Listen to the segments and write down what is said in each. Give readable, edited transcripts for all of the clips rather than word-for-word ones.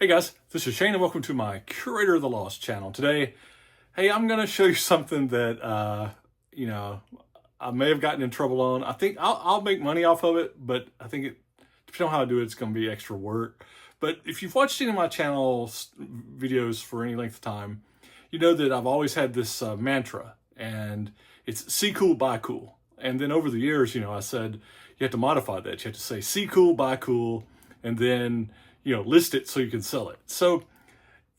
Hey guys, this is Shane and welcome to my Curator of the Lost channel. Today, hey, I'm going to show you something that, I may have gotten in trouble on. I think I'll make money off of it, but I think depending on how I do it, it's going to be extra work. But if you've watched any of my channel's videos for any length of time, you know that I've always had this mantra, and it's see cool, buy cool. And then over the years, I said you have to modify that. You have to say see cool, buy cool, and then list it so you can sell it. So,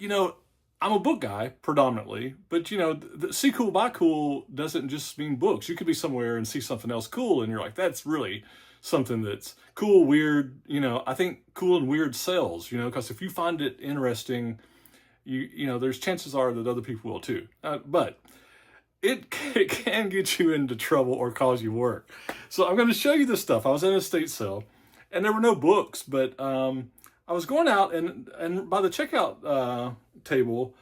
I'm a book guy predominantly, but the see cool, buy cool doesn't just mean books. You could be somewhere and see something else cool and you're like, that's really something that's cool, weird. I think cool and weird sells, because if you find it interesting, there's chances are that other people will too. But it can get you into trouble or cause you work. So I'm going to show you this stuff. I was at an estate sale and there were no books, but, I was going out and by the checkout table,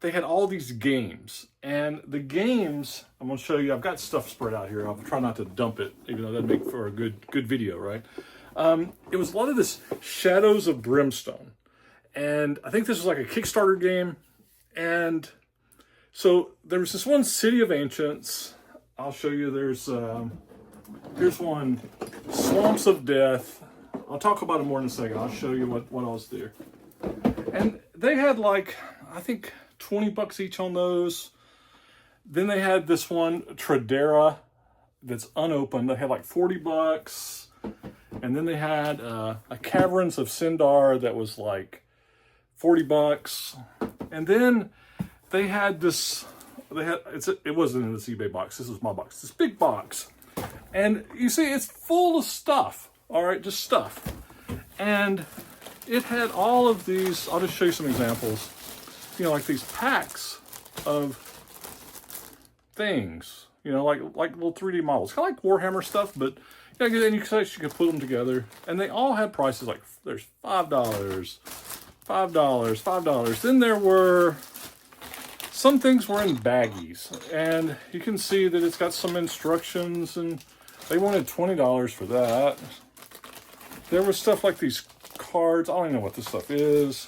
they had all these games. And the games, I'm going to show you, I've got stuff spread out here. I'll try not to dump it, even though that'd make for a good video, right? It was a lot of this Shadows of Brimstone. And I think this was like a Kickstarter game. And so there was this one, City of Ancients. I'll show you, here's one, Swamps of Death. I'll talk about it more in a second. I'll show you what else there. And they had I think 20 bucks each on those. Then they had this one, Tradera, that's unopened. They had like 40 bucks. And then they had a Caverns of Sindar that was like 40 bucks. And then they had this, it wasn't in this eBay box. This was my box, this big box. And you see, it's full of stuff. All right, just stuff. And it had all of these, I'll just show you some examples, like these packs of things, like little 3D models, kind of like Warhammer stuff, but and you could put them together. And they all had prices like, there's $5, $5, $5. Then there were, some things were in baggies. And you can see that it's got some instructions, and they wanted $20 for that. There was stuff like these cards. I don't even know what this stuff is.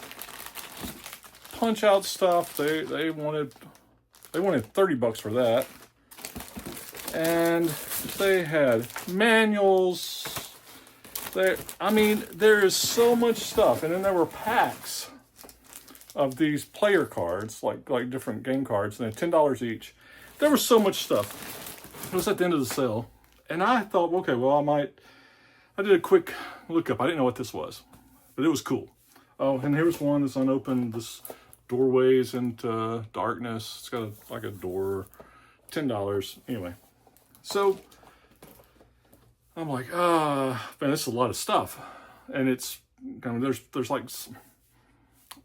Punch out stuff. They wanted 30 bucks for that. And they had manuals. There is so much stuff. And then there were packs of these player cards, like different game cards, and they're $10 each. There was so much stuff. It was at the end of the sale. And I thought, okay, well, I did a quick lookup. I didn't know what this was, but it was cool. Oh, and here's one that's unopened. This Doorways into Darkness. It's got like a door, $10. Anyway, so I'm like, man, this is a lot of stuff. And it's, there's like,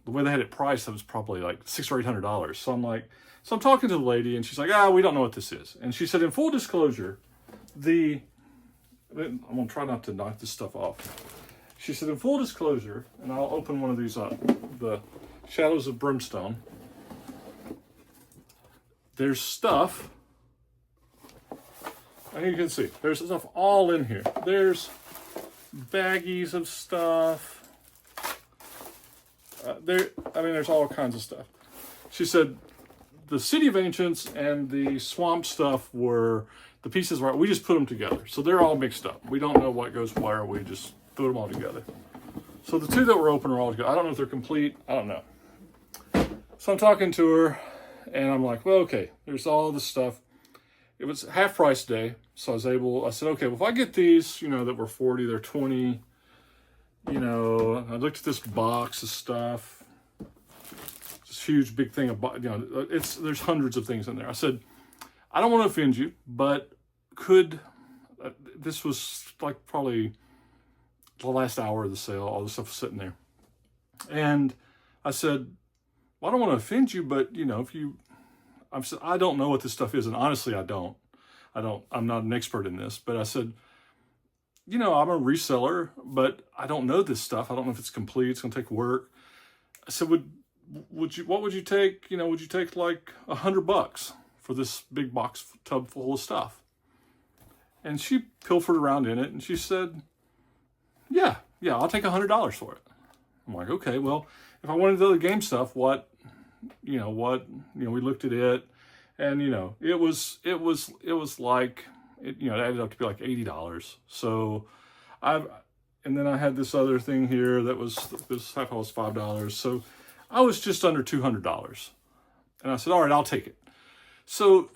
the way they had it priced, it was probably like $600 or $800. So I'm talking to the lady and she's like, we don't know what this is. And she said, in full disclosure, I'm going to try not to knock this stuff off. She said, in full disclosure, and I'll open one of these up, the Shadows of Brimstone. There's stuff, and you can see, there's stuff all in here. There's baggies of stuff. There's all kinds of stuff. She said, the City of Ancients and the Swamp stuff were the pieces, right? We just put them together. So they're all mixed up. We don't know what goes where. We just threw them all together. So the two that were open are all together. I don't know if they're complete. I don't know. So I'm talking to her and I'm like, well, okay, there's all this stuff. It was half price day. So I said, okay, well, if I get these, that were 40, they're 20, I looked at this box of stuff. This huge, big thing of, there's hundreds of things in there. I said, I don't want to offend you, but this was like probably the last hour of the sale, all the stuff was sitting there. And I said, well, I don't want to offend you, but I don't know what this stuff is. And honestly, I'm not an expert in this, but I said, I'm a reseller, but I don't know this stuff. I don't know if it's complete. It's going to take work. I said, what would you take? Would you take like $100 for this big box tub full of stuff? And she pilfered around in it and she said, yeah, I'll take $100 for it. I'm like, okay, well, if I wanted the other game stuff, we looked at it, and it was like, it added up to be like $80. So and then I had this other thing here that was, this half was $5. So I was just under $200. And I said, all right, I'll take it. So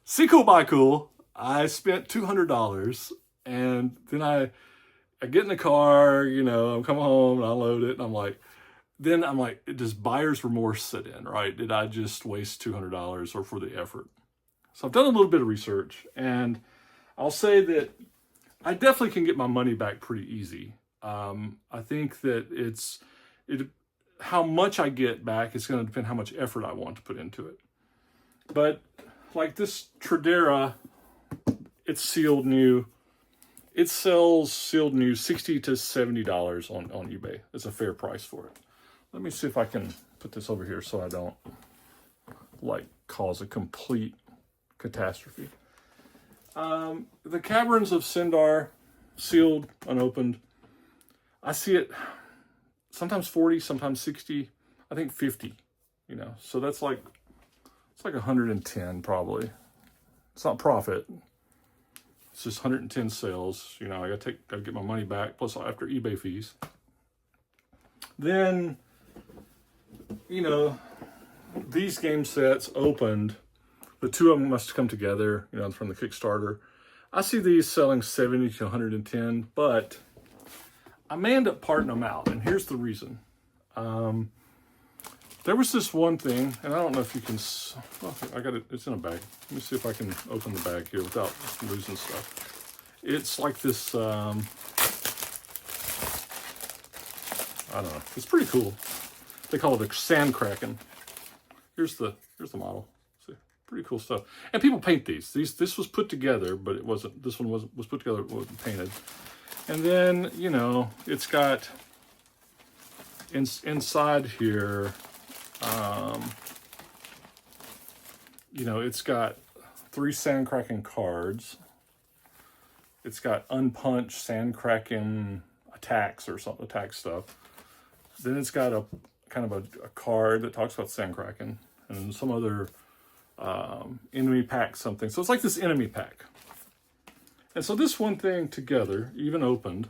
see cool, buy cool. I spent $200, and then I get in the car, I'm coming home and I load it, and I'm like, does buyer's remorse set in, right? Did I just waste $200 or for the effort? So I've done a little bit of research, and I'll say that I definitely can get my money back pretty easy. I think that how much I get back is going to depend how much effort I want to put into it. But like this Tradera, it's sealed new. It sells sealed new $60 to $70 on eBay. It's a fair price for it. Let me see if I can put this over here so I don't cause a complete catastrophe. The Caverns of Sindar, sealed, unopened. I see it sometimes 40, sometimes 60, I think 50, so that's it's like 110 probably. It's not profit. It's just 110 sales. I gotta get my money back, plus after eBay fees. Then, these game sets opened, the two of them must come together, from the Kickstarter. I see these selling 70 to 110, but I may end up parting them out, and here's the reason. There was this one thing, and I don't know if you can, I got it, it's in a bag. Let me see if I can open the bag here without losing stuff. It's like this, I don't know, it's pretty cool. They call it a sand kraken. Here's the model. See, pretty cool stuff. And people paint these. This was put together, but it wasn't, this one was put together, it wasn't painted. And then, it's got, inside here, it's got 3 Sandkraken cards. It's got unpunched Sandkraken attacks or something, attack stuff. Then it's got a kind of a card that talks about Sandkraken and some other enemy pack something. So it's like this enemy pack. And so this one thing together, even opened,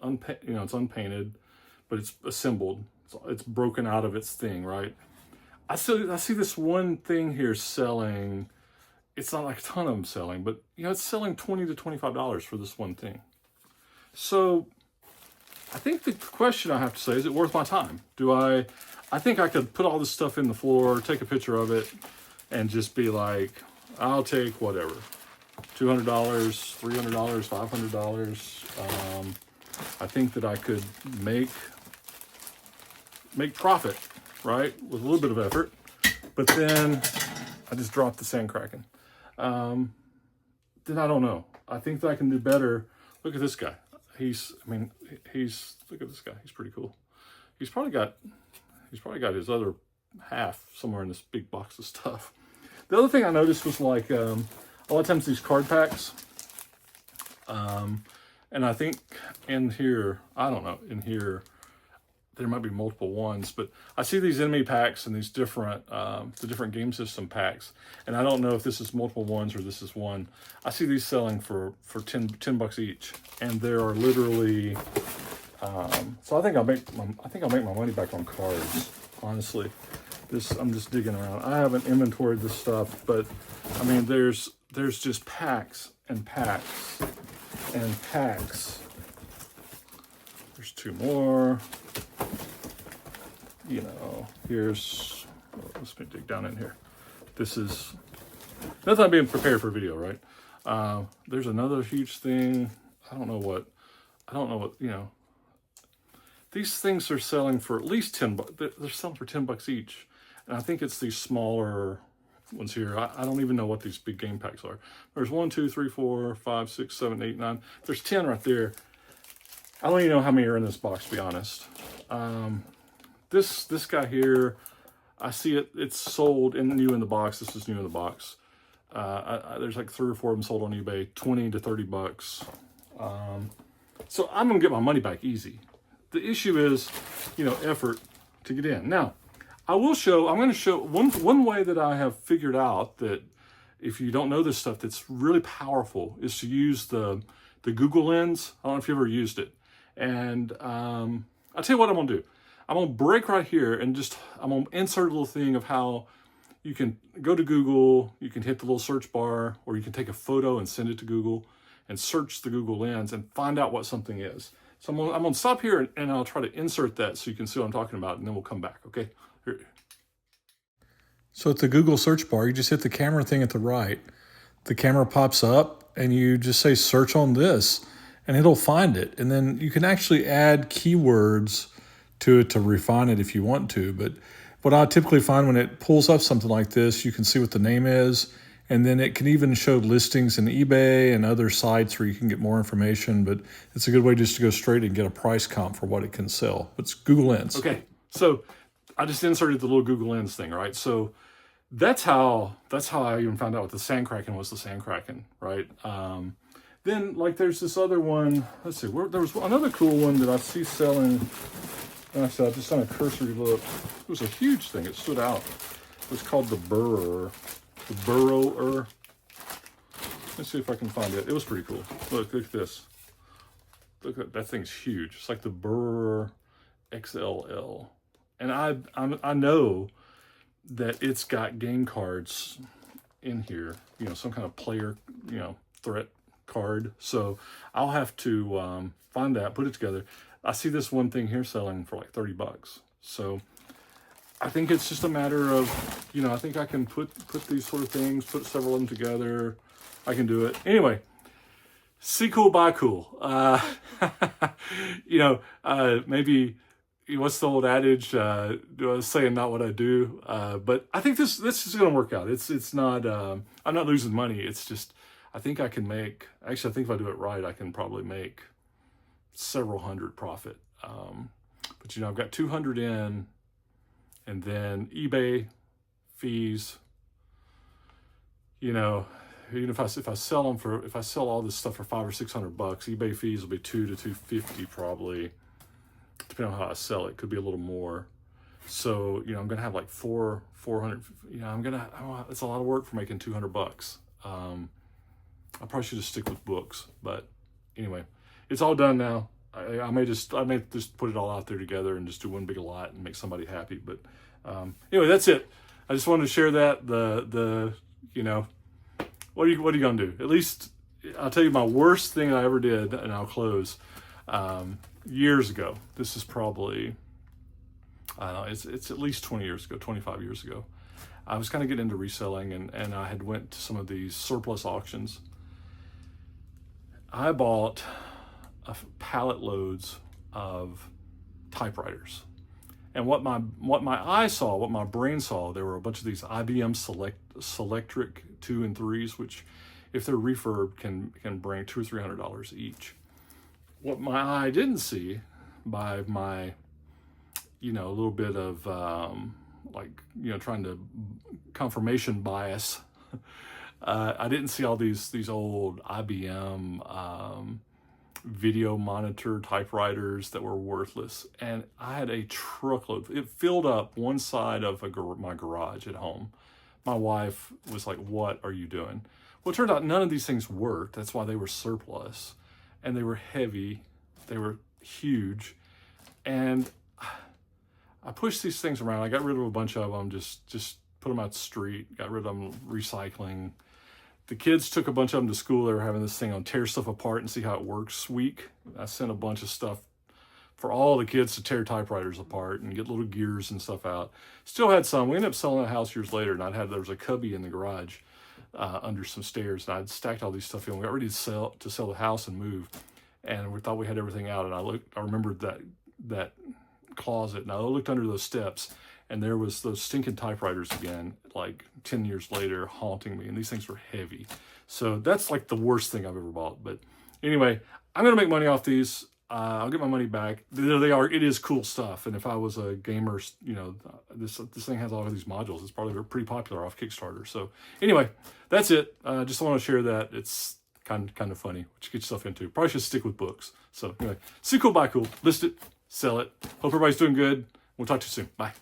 it's unpainted, but it's assembled. It's broken out of its thing, right? I see this one thing here selling. It's not like a ton of them selling, but it's selling $20 to $25 for this one thing. So I think the question I have to say, is it worth my time? I think I could put all this stuff in the floor, take a picture of it, and just be like, I'll take whatever. $200, $300, $500. I think that I could make profit, right, with a little bit of effort. But then I just dropped the Sandkraken. Then I don't know. I think that I can do better. Look at this guy. Look at this guy. He's pretty cool. He's probably got his other half somewhere in this big box of stuff. The other thing I noticed was like, a lot of times these card packs, and I think in here, I don't know, in here, there might be multiple ones, but I see these enemy packs and these different, the different game system packs, and I don't know if this is multiple ones or this is one. I see these selling for 10 bucks each, and there are literally, so I think I'll make my money back on cards, honestly. I'm just digging around. I haven't inventoried this stuff, but I mean, there's just packs and packs and packs. There's 2 more. Let's dig down in here. This is nothing. I'm being prepared for a video, right? There's another huge thing. I don't know what, these things are selling for at least 10 bucks. They're selling for 10 bucks each. And I think it's these smaller ones here. I don't even know what these big game packs are. There's 1, 2, 3, 4, 5, 6, 7, 8, 9. There's 10 right there. I don't even know how many are in this box, to be honest. This guy here, I see it's sold new in the box. This is new in the box. There's like 3 or 4 of them sold on eBay, 20 to 30 bucks. So I'm gonna get my money back easy. The issue is, effort to get in. Now, I'm going to show one way that I have figured out that if you don't know this stuff, that's really powerful, is to use the Google Lens. I don't know if you ever used it. And I'll tell you what I'm going to do. I'm going to break right here and I'm going to insert a little thing of how you can go to Google, you can hit the little search bar, or you can take a photo and send it to Google and search the Google Lens and find out what something is. So I'm going to stop here and I'll try to insert that so you can see what I'm talking about, and then we'll come back, okay? Here. So at the Google search bar, you just hit the camera thing at the right. The camera pops up and you just say search on this and it'll find it. And then you can actually add keywords to it to refine it if you want to. But what I typically find when it pulls up something like this, you can see what the name is, and then it can even show listings in eBay and other sites where you can get more information. But it's a good way just to go straight and get a price comp for what it can sell. It's Google Lens. Okay, so I just inserted the little Google Lens thing, right? So that's how I even found out what the Sand Kraken was, the Sand Kraken, right? Then like there's this other one. Let's see, there was another cool one that I see selling. Actually, I just done a cursory look. It was a huge thing. It stood out. It was called the Burrower. The Burrower. Let's see if I can find it. It was pretty cool. Look at this. Look at that thing's huge. It's like the Burrower XLL. And I know that it's got game cards in here. Some kind of player, threat card. So I'll have to find that, put it together. I see this one thing here selling for like $30. So I think it's just a matter of, I think I can put these sort of things, put several of them together. I can do it. Anyway, see cool, buy cool. Maybe, what's the old adage? Do I say not what I do? But I think this is going to work out. It's not, I'm not losing money. It's just, I think I can make, actually, I think if I do it right, I can probably make several hundred profit. But I've got 200 in, and then eBay fees, even if I sell all this stuff for $500 or $600, eBay fees will be $200 to $250 probably, depending on how I sell it. Could be a little more. So I'm gonna have like 400. It's a lot of work for making $200. I probably should just stick with books, but anyway, it's all done now. I may just put it all out there together and just do one big lot and make somebody happy. But anyway, that's it. I just wanted to share that. What are you gonna do? At least I'll tell you my worst thing I ever did, and I'll close. Years ago. This is probably, I don't know, it's at least 20 years ago, 25 years ago. I was kind of getting into reselling, and I had went to some of these surplus auctions. I bought pallet loads of typewriters. And what my eye saw, what my brain saw, there were a bunch of these IBM Selectric 2 and 3s, which if they're refurb can bring $200 or $300 each. What my eye didn't see, by my, a little bit of trying to confirmation bias, I didn't see all these old IBM video monitor typewriters that were worthless. And I had a truckload. It filled up one side of my garage at home. My wife was like, "What are you doing?" Well, it turned out none of these things worked. That's why they were surplus. And they were heavy. They were huge. And I pushed these things around. I got rid of a bunch of them, just put them out the street, got rid of them, recycling. The kids took a bunch of them to school. They were having this thing on tear stuff apart and see how it works week. I sent a bunch of stuff for all the kids to tear typewriters apart and get little gears and stuff out. Still had some. We ended up selling a house years later, and there was a cubby in the garage under some stairs, and I'd stacked all these stuff in. We got ready to sell the house and move, and we thought we had everything out. And I remembered that closet, and I looked under those steps, and there was those stinking typewriters again, like 10 years later, haunting me. And these things were heavy. So that's like the worst thing I've ever bought. But anyway, I'm going to make money off these. I'll get my money back. There they are. It is cool stuff. And if I was a gamer, this thing has all of these modules. It's probably pretty popular off Kickstarter. So anyway, that's it. Just want to share that. It's kind of funny what you get yourself into. Probably should stick with books. So anyway, see cool, buy cool. List it. sell it. Hope everybody's doing good. We'll talk to you soon. Bye.